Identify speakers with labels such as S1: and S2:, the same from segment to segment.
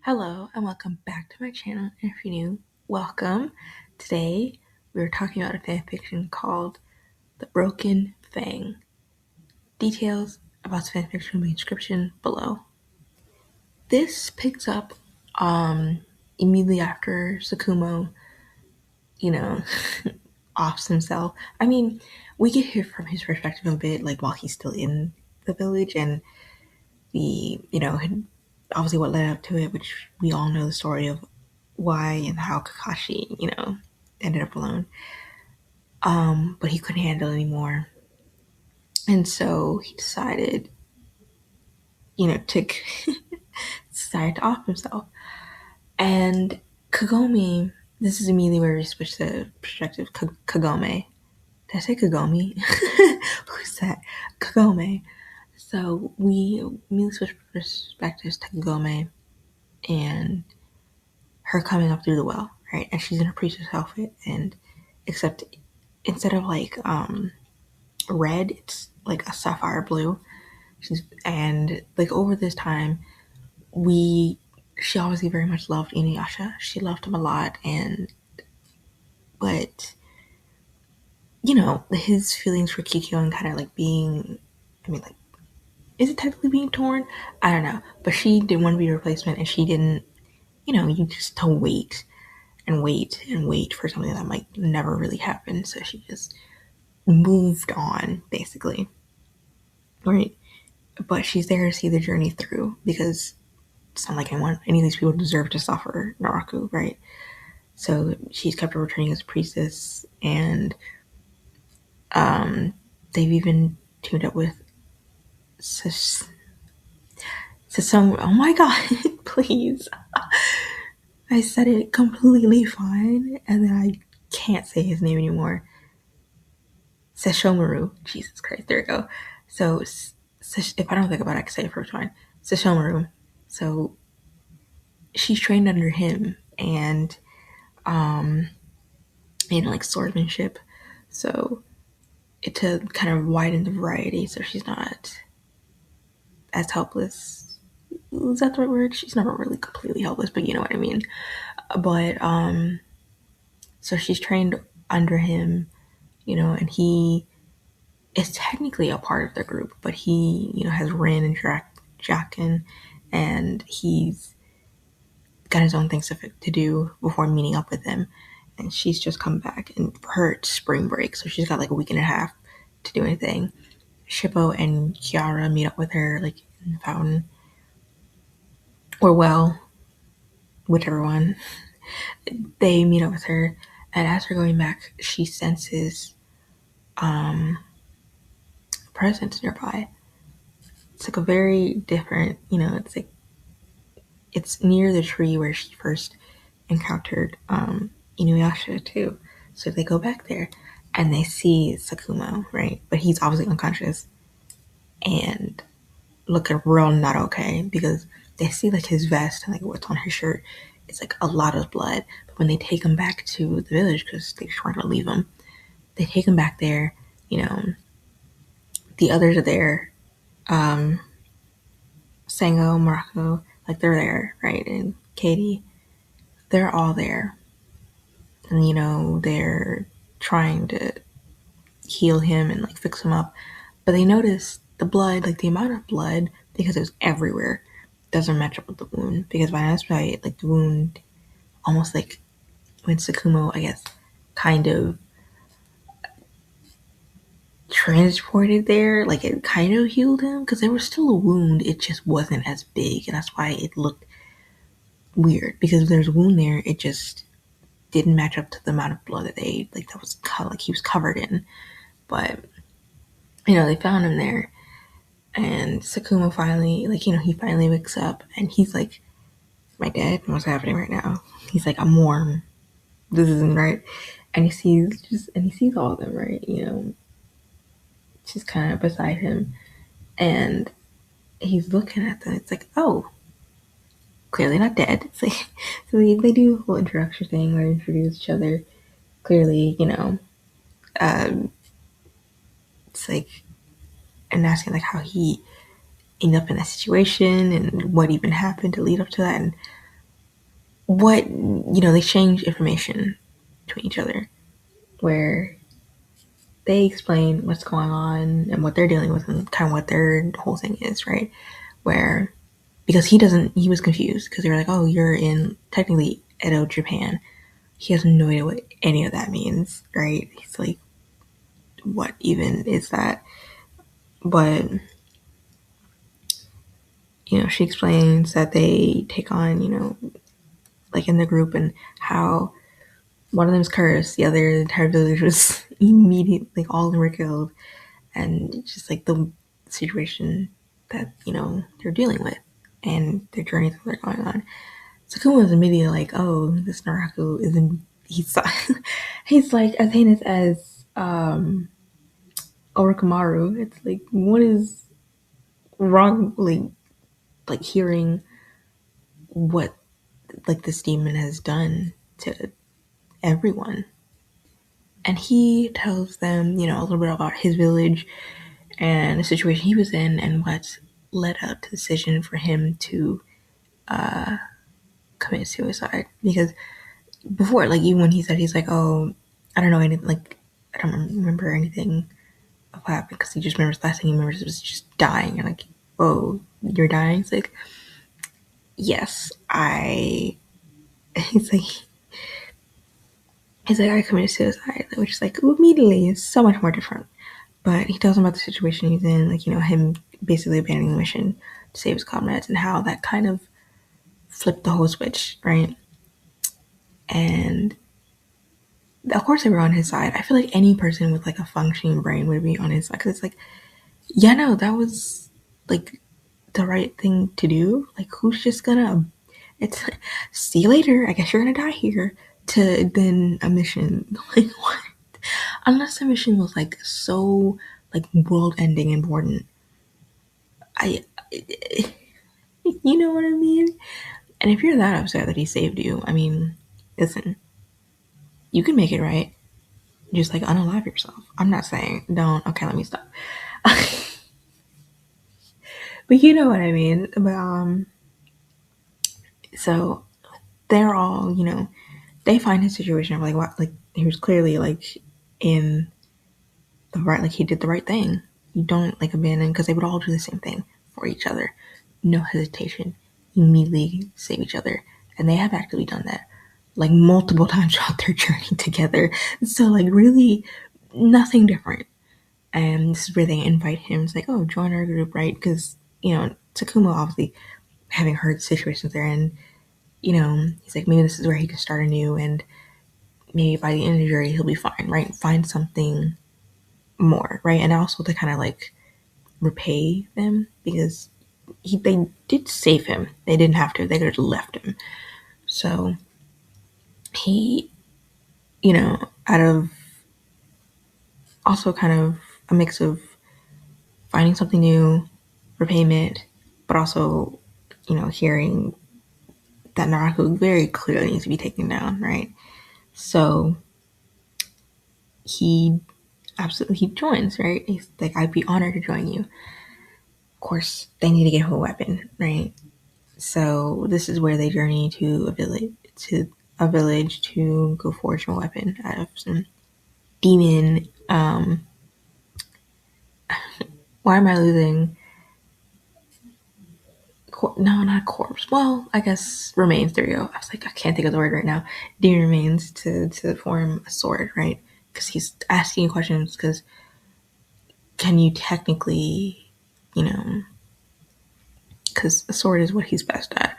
S1: Hello and welcome back to my channel. And if you're new, welcome. Today we're talking about a fanfiction called The Broken Fang. Details about the fanfiction will be in the description below. This picks up immediately after Sakumo, you know, offs himself. I mean, we get here from his perspective a bit, like while he's still in the village and obviously what led up to it, which we all know the story of why and how Kakashi, ended up alone. But he couldn't handle it anymore. And so he decided, to decide to off himself. And Kagome, this is immediately where we switch the perspective. Kagome. Did I say Kagome? Who's that? Kagome. So we immediately switch perspectives to Kagome and her coming up through the well, right? And she's in her priestess outfit, and except instead of red, it's like a sapphire blue. And over this time, she obviously very much loved Inuyasha. She loved him a lot, but his feelings for Kikyo and kind of being, is it technically being torn? I don't know. But she didn't want to be a replacement, and she didn't. You just to wait and wait and wait for something that might never really happen. So she just moved on, basically. Right? But she's there to see the journey through because it's not like any of these people deserve to suffer Naraku, right? So she's kept returning as a priestess, and they've even teamed up with Sasong. Oh my god, please. I said it completely fine, and then I can't say his name anymore. Sesshomaru. Jesus Christ, there we go. So, if I don't think about it, I can say it first fine. Sesshomaru. So, she's trained under him, and in swordsmanship. So, to kind of widen the variety, so she's not as helpless. Is that the right word? She's never really completely helpless, but you know what I mean. But so she's trained under him, and he is technically a part of the group, but he, has Rin and Jacken, and he's got his own things to do before meeting up with them. And she's just come back, and for her it's spring break, so she's got a week and a half to do anything. Shippo and Kiara meet up with her in the fountain, or well, whichever one. They meet up with her, and as they're going back, she senses presence nearby. It's a very different, it's near the tree where she first encountered Inuyasha too. So they go back there and they see Sakumo, right? But he's obviously unconscious and looking real not okay because they see his vest and what's on his shirt. It's a lot of blood. But when they take him back to the village because they just weren't gonna leave him, they take him back there. The others are there. Sango, Marco, they're there, right? And Katie, they're all there. And, they're trying to heal him and fix him up. But they notice the blood, the amount of blood, because it was everywhere, doesn't match up with the wound. Because by this point, the wound, almost when Sakumo, I guess, kind of transported there, it kind of healed him. Because there was still a wound, it just wasn't as big. And that's why it looked weird. Because if there's a wound there, it just didn't match up to the amount of blood that that was he was covered in. But they found him there, and Sakumo finally he finally wakes up and he's like, "My dad, what's happening right now?" He's like, "I'm warm. This isn't right." And he sees all of them, right? Just kind of beside him, and he's looking at them. It's like, oh, clearly not dead. It's so they do a whole introduction thing where they introduce each other. Clearly, it's and asking how he ended up in that situation and what even happened to lead up to that. And what, they exchange information between each other, where they explain what's going on and what they're dealing with and kind of what their whole thing is, right? Where, because he was confused because they were like, oh, you're in technically Edo, Japan. He has no idea what any of that means, right? He's like, what even is that? But, she explains that they take on, like in the group, and how one of them's cursed, the other, the entire village was immediately, like, all of them were killed. And just like the situation that, they're dealing with and the journey that they're going on. Sakumo is immediately like, oh, this Naraku isn't, he's like as heinous as Orochimaru. It's like, what is wrong, like hearing what, like, this demon has done to everyone. And he tells them, a little bit about his village and the situation he was in and what led up to the decision for him to commit suicide. Because before, like, even when he said, he's like, oh, I don't know anything, like, I don't remember anything of what happened, because he just remembers, the last thing he remembers was just dying. And like, whoa, you're dying? It's like, yes, he's like, I committed suicide, which is like, immediately is so much more different. But he tells him about the situation he's in, like, him basically abandoning the mission to save his comrades, and how that kind of flipped the whole switch, right? And of course they were on his side. I feel like any person with like a functioning brain would be on his side, because it's like, yeah, no, that was like the right thing to do. Like, who's just gonna, it's like, see you later, I guess you're gonna die here, to then a mission. Like, what? Unless the mission was like so like world ending important. I You know what I mean? And if you're that upset that he saved you, I mean, listen, you can make it right. Just like unalive yourself. I'm not saying don't. Okay, let me stop. But you know what I mean. But so they're all, they find his situation of like, what, like, he was clearly like in the right, like he did the right thing. You don't like abandon, because they would all do the same thing for each other. No hesitation. Immediately save each other. And they have actively done that like multiple times throughout their journey together. So like really nothing different. And this is where they invite him. It's like, oh, join our group, right? Because, Takumo, obviously having heard the situations they're in, he's like, maybe this is where he can start anew, and maybe by the end of the journey he'll be fine, right? Find something more, right? And also to kind of like repay them, because they did save him. They didn't have to. They could have left him. So he, out of also kind of a mix of finding something new, repayment, but also, hearing that Naraku very clearly needs to be taken down, right? So he he joins, right? He's like, I'd be honored to join you. Of course, they need to get him a weapon, right? So this is where they journey to a village to go forge a weapon out of some demon. Why am I losing? No, not corpse. Well, I guess remains. There you go. I was like, I can't think of the word right now. Demon remains to form a sword, right? Because he's asking questions. Because can you technically, because a sword is what he's best at.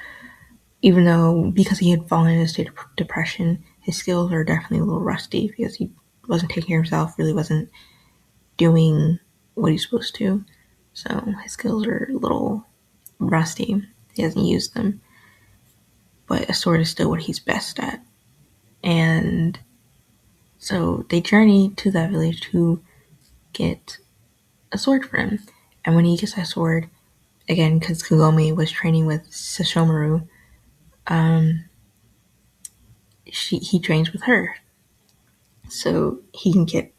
S1: Even though, because he had fallen into a state of depression, his skills are definitely a little rusty, because he wasn't taking care of himself, really wasn't doing what he's supposed to. So his skills are a little rusty. He hasn't used them. But a sword is still what he's best at. And so they journey to that village to get a sword for him. And when he gets that sword, again, because Kagome was training with Sesshomaru, he trains with her. So he can get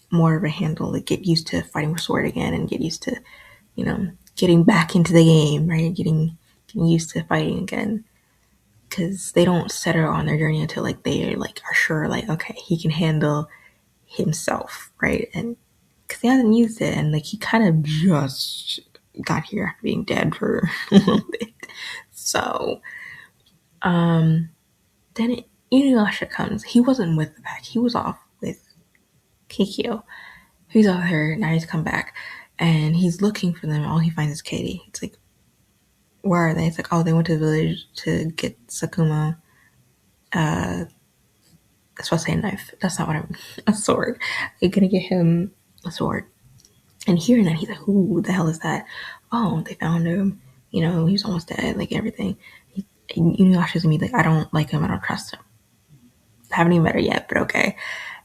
S1: more of a handle, like get used to fighting with sword again, and get used to, getting back into the game, right? Getting used to fighting again. because they don't set her on their journey until like they like are sure like okay he can handle himself, right? And because he hasn't used it, and like he kind of just got here after being dead for a little bit. So then Inuyasha comes. He wasn't with the pack. He was off with Kikyo. He's off her. Now he's come back, and he's looking for them. All he finds is Katie. It's like, where are they? It's like, oh, they went to the village to get Sakumo. I was supposed to say a knife. That's not what I'm. A sword. They're gonna get him a sword. And hearing that, he's like, who the hell is that? Oh, they found him. You know, he was almost dead, like everything. Inuyasha's gonna be like, I don't like him, I don't trust him. I haven't even met her yet, but okay.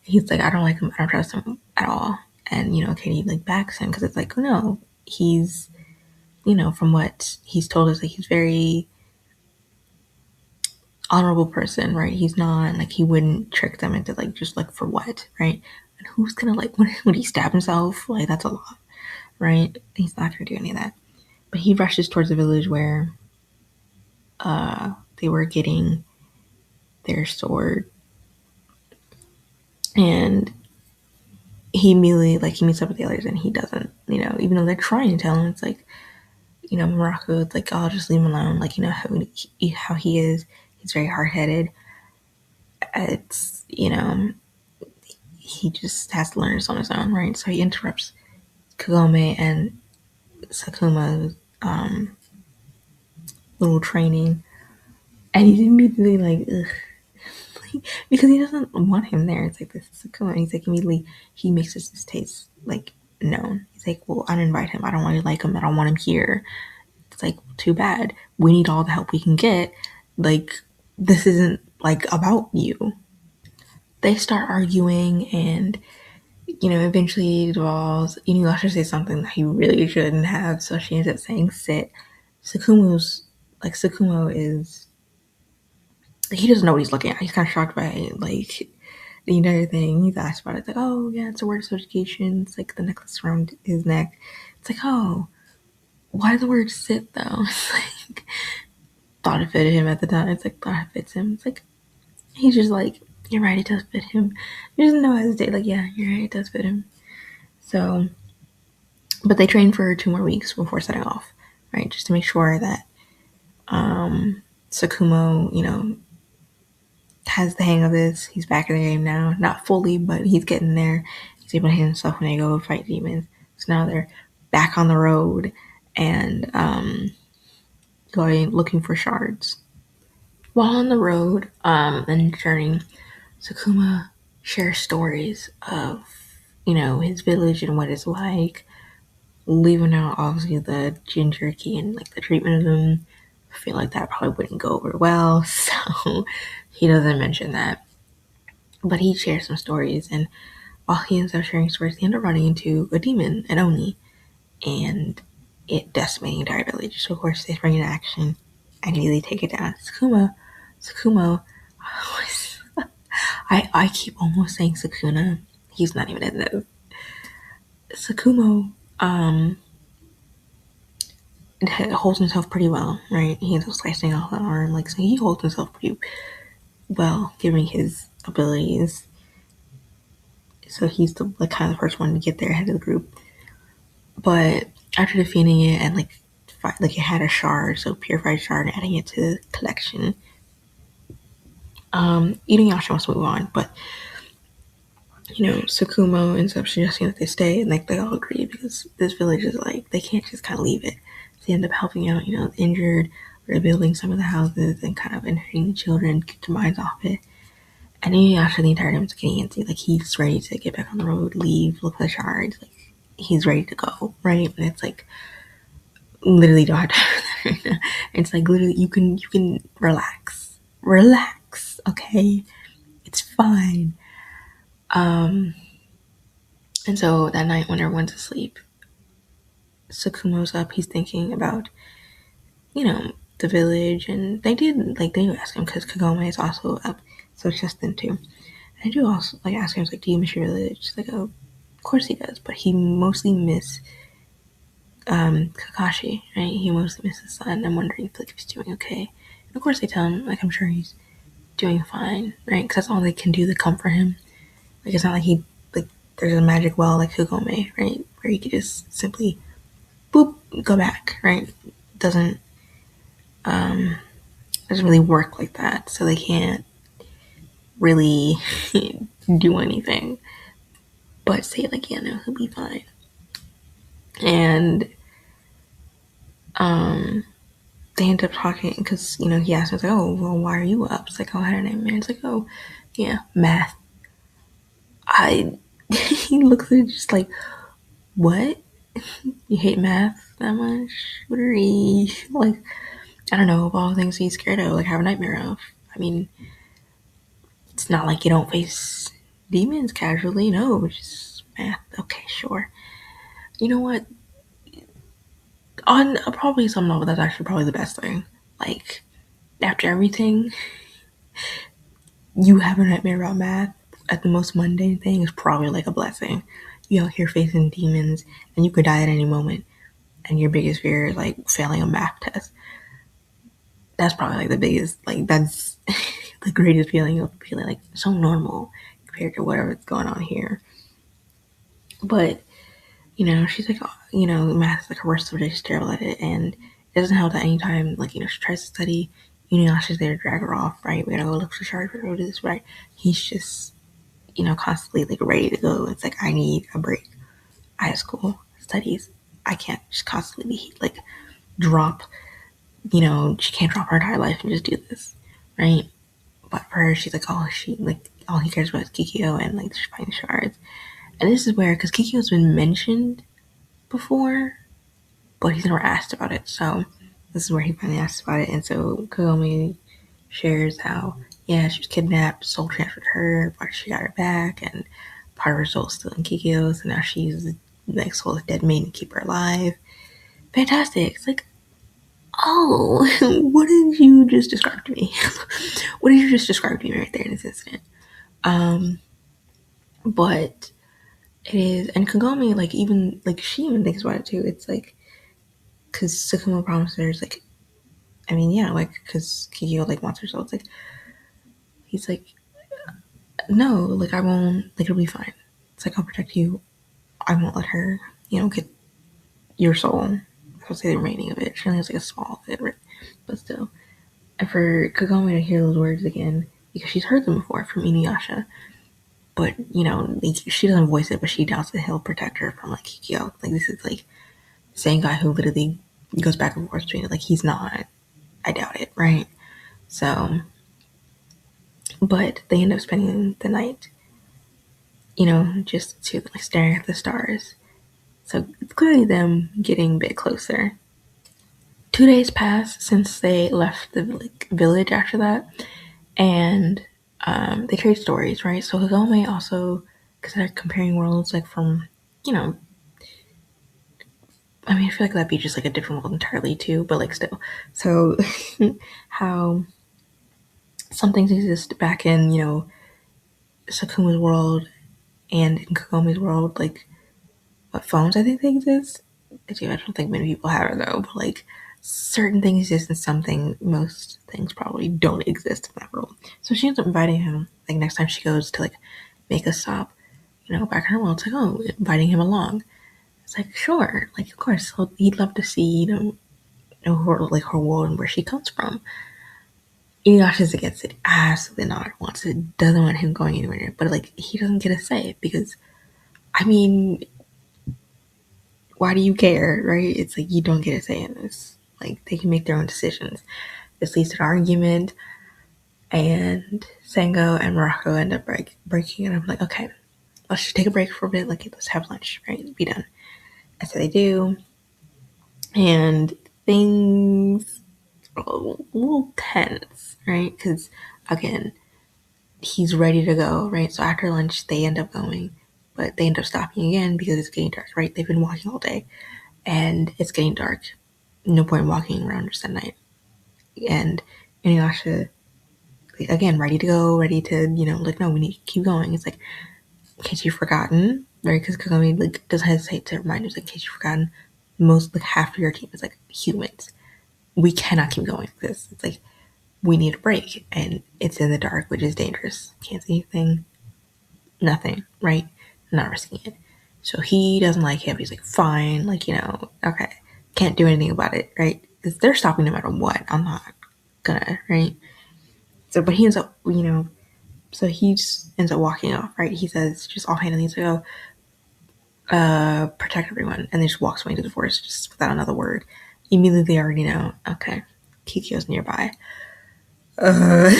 S1: He's like, I don't like him, I don't trust him at all. And, you know, Katie like backs him because it's like, oh no, he's, you know, from what he's told us, like he's very honorable person, right? He's not like he wouldn't trick them into like just like for what, right? And who's gonna like when he stab himself? Like that's a lot, right? He's not gonna do any of that. But he rushes towards the village where they were getting their sword, and he immediately like he meets up with the others, and he doesn't, you know, even though they're trying to tell him, it's like, you know, Morocco, it's like, oh, just leave him alone, like you know how he is. He's very hard headed. It's, you know, he just has to learn this on his own, right? So he interrupts Kagome and Sakuma's little training, and he's immediately like, ugh. Because he doesn't want him there. It's like, this is Sakuma. And he's like, immediately, he makes his distaste, like, known. He's like, well, I didn't invite him. I don't really like him. I don't want him here. It's like, too bad. We need all the help we can get. Like, this isn't, like, about you. They start arguing, and, you know, eventually it evolves. Inuyasha says something that he really shouldn't have, so she ends up saying sit. Sakumo is, he doesn't know what he's looking at. He's kind of shocked by it, like the entire thing. He's asked about it. It's like, oh yeah, it's a word association. It's like the necklace around his neck. It's like, oh, why the word sit though? It's like, thought it fitted him at the time. It's like, thought it fits him. It's like, he's just like, you're right, it does fit him. There's no hesitate. Like, yeah, you're right, it does fit him. So, but they train for 2 more weeks before setting off, right? Just to make sure that Sakumo, you know, has the hang of this. He's back in the game now. Not fully, but he's getting there. He's able to hit himself when they go fight demons. So now they're back on the road and going looking for shards. While on the road and journeying, Sakuma shares stories of, you know, his village and what it's like. Leaving out obviously the Jinchuriki and like the treatment of them. I feel like that probably wouldn't go over well, so he doesn't mention that. But he shares some stories, and while he ends up sharing stories, he ends up running into a demon, an Oni, and it decimating the entire village. So of course they spring into action and immediately take it down. Sakumo, I keep almost saying Sakuna. He's not even in this. Sakumo holds himself pretty well, right? He ends up slicing off the arm, like, so he holds himself pretty well, given his abilities. So he's the like kind of the first one to get there ahead of the group. But after defeating it and like it had a shard, so purified shard, and adding it to the collection, Inuyasha wants to move on, but you know, Sakumo ends up suggesting that they stay, and like they all agree because this village is like they can't just kind of leave it. So they end up helping out, you know, the injured, rebuilding some of the houses, and kind of entertaining the children, get their minds off it. And Inuyasha the entire time is getting antsy, like he's ready to get back on the road, leave, look for the shards, like he's ready to go, right? And it's like literally don't have time for that right now. It's like literally you can relax, okay? It's fine. And so that night when everyone's asleep, Sakumo's up. He's thinking about, you know, the village, and they do ask him because Kagome is also up, so it's just them two. And I do also like ask him, like, do you miss your village? He's like, oh, of course he does, but he mostly miss Kakashi, right? He mostly misses his son. I'm wondering if he's doing okay. Of course, they tell him, like, I'm sure he's doing fine, right? Because that's all they can do to comfort him. Like, it's not like like, there's a magic well like Kagome, right? Where he could just simply, boop, go back, right? Doesn't, doesn't really work like that. So they can't really do anything but say, like, yeah, no, he'll be fine. And, they end up talking because, he asked me, like, oh, well, why are you up? It's like, oh, I had a nightmare. It's like, oh, yeah, math. I, he looks at it just like, what? You hate math that much? What are you, like, I don't know, of all the things he's scared of, like, have a nightmare of. I mean, it's not like you don't face demons casually, no, it's just math. Okay, sure. You know what? On probably some level, that's actually probably the best thing. Like, after everything, you have a nightmare about math at the most mundane thing is probably like a blessing. You out here facing demons and you could die at any moment, and your biggest fear is like failing a math test. That's probably like the biggest, like, that's the greatest feeling of feeling like so normal compared to whatever's going on here. But, she's like, oh, math is like her worst subject, she's terrible at it, and it doesn't help that anytime, like, she tries to study, Inuyasha's there to drag her off, right? We gotta go look for shards, we gotta go do this, right? He's just, constantly like ready to go. It's like, I need a break. I have school, studies. I can't just constantly be like drop, she can't drop her entire life and just do this, right? But for her, she's like, all he cares about is Kikyo and like finding shards. And this is where, because Kikyo's been mentioned before, but he's never asked about it. So this is where he finally asks about it. And so Kagome shares how, yeah, she was kidnapped, soul transferred her, but she got her back, and part of her soul's still in Kikyo, so now she's the next soul is dead maiden to keep her alive. Fantastic. It's like, oh, what did you just describe to me? What did you just describe to me right there in this incident? But it is, and Kagome, like, even, like, she even thinks about it too. It's like, because Sakumo promised her, it's like, I mean, yeah, like, because Kikyo, like, wants her soul. It's like, he's like, no, like, I won't, like, it'll be fine. It's like, I'll protect you. I won't let her, get your soul. I'll say the remaining of it. She only has, like, a small bit, but still. And for Kagome to hear those words again, because she's heard them before from Inuyasha, but, like, she doesn't voice it, but she doubts that he'll protect her from, like, Kikyo. Like, this is, like, the same guy who literally goes back and forth between it. Like, he's not. I doubt it, right? So, but they end up spending the night, just to, like, staring at the stars. So it's clearly them getting a bit closer. 2 days pass since they left the village after that, and they trade stories, right? So Kagome also, because they're comparing worlds, like, from, I mean, I feel like that'd be just like a different world entirely too, but like still. So how some things exist back in, Sakuma's world and in Kagome's world, like, what phones I think they exist. I don't think many people have it though, but like certain things exist and most things probably don't exist in that world. So she ends up inviting him, like, next time she goes to like make a stop, back in her world. It's like, oh, inviting him along. It's like, sure, like, of course, he'd love to see, her, like, her world and where she comes from. Inuyasha's against it, absolutely not. Wants it, doesn't want him going anywhere. But like, he doesn't get a say because, I mean, why do you care, right? It's like, you don't get a say in this. Like, they can make their own decisions. This leads to an argument, and Sango and Morocco end up breaking, and I'm like, okay, let's just take a break for a bit. Like, let's have lunch, right? Be done. And so they do, and things are a little tense, right? Because, again, he's ready to go, right? So after lunch, they end up going, but they end up stopping again because it's getting dark, right? They've been walking all day, and it's getting dark. No point walking around just at night. And Inuyasha, like, again, ready to go, ready to, like, no, we need to keep going. It's like, in case you've forgotten, right? Because Kagome, like, doesn't hesitate to remind us, like, in case you've forgotten, most, like, half of your team is, like, humans. We cannot keep going like this. It's like, we need a break. And it's in the dark, which is dangerous. Can't see anything, nothing, right? Not risking it. So he doesn't like him. He's like, fine, like, okay. Can't do anything about it, right? Because they're stopping no matter what. I'm not gonna, right? So, but he ends up, so he just ends up walking off, right? He says, just offhand, he's like, oh, protect everyone. And then just walks away into the forest just without another word. Immediately, they already know, okay, Kikyo's nearby. Uh,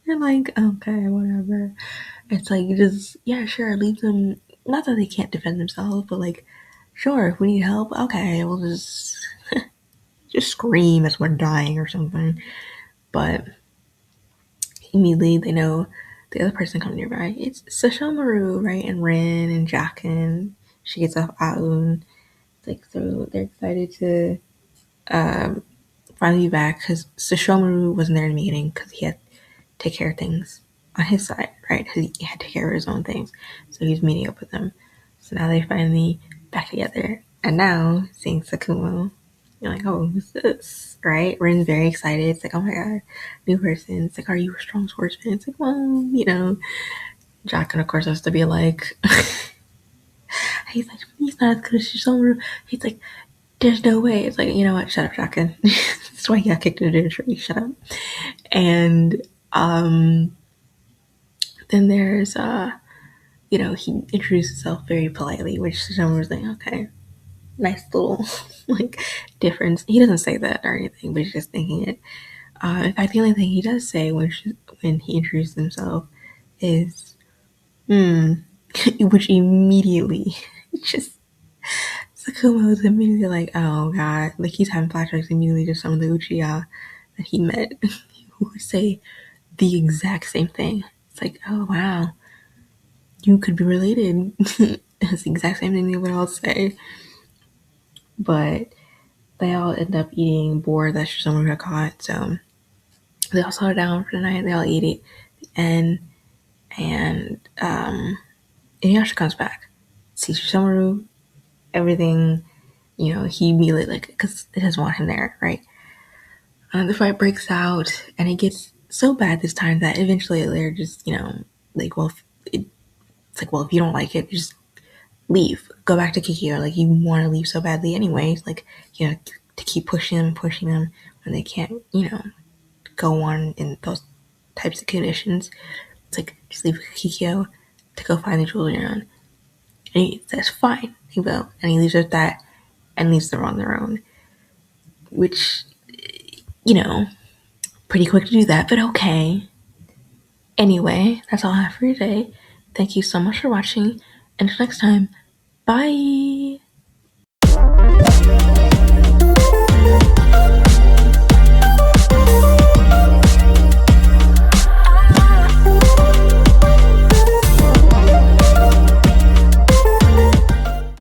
S1: you're like, okay, whatever. It's like, just, yeah, sure, leave them. Not that they can't defend themselves, but like, sure, if we need help, okay, we'll just scream as we're dying or something. But immediately they know the other person coming nearby. It's Sashomaru, right? And Rin and Jacken. She gets off Aun. Like, so they're excited to finally be back because Sashomaru wasn't there in the meeting because he had to take care of things on his side, right? Because he had to take care of his own things. So he's meeting up with them. So now they're finally back together. And now, seeing Sakumo, you're like, oh, who's this? Right? Rin's very excited. It's like, oh my god, new person. It's like, are you a strong swordsman? It's like, well, Jack, and of course, has to be like, he's like, he's not as good as Shizomaru. He's like, there's no way. It's like, you know what? Shut up, Jacken. That's why he got kicked into the tree. Shut up. And then there's, he introduced himself very politely, which Shizomaru was like, okay, nice little like difference. He doesn't say that or anything, but he's just thinking it. In fact, the only thing he does say when he introduces himself is which immediately just Sakumo is immediately like, oh god, like he's having flashbacks immediately to some of the Uchiha that he met who would say the exact same thing. It's like, oh wow, you could be related. It's the exact same thing they would all say. But they all end up eating boar that Shizomaru had caught, so they all settle down for the night, they all eat it, and Inuyasha comes back, sees Shizomaru, everything, he immediately, like, because it doesn't want him there, right? The fight breaks out, and it gets so bad this time that eventually they're just, like, well, it's like, well, if you don't like it, just leave. Go back to Kikyo. Like, you want to leave so badly anyways. Like, to keep pushing them when they can't, go on in those types of conditions. It's like, just leave Kikyo to go find the jewelry on. And he says, fine, he will. And he leaves with that and leaves them on their own. Which, pretty quick to do that, but okay. Anyway, that's all I have for you today. Thank you so much for watching. Until next time, bye!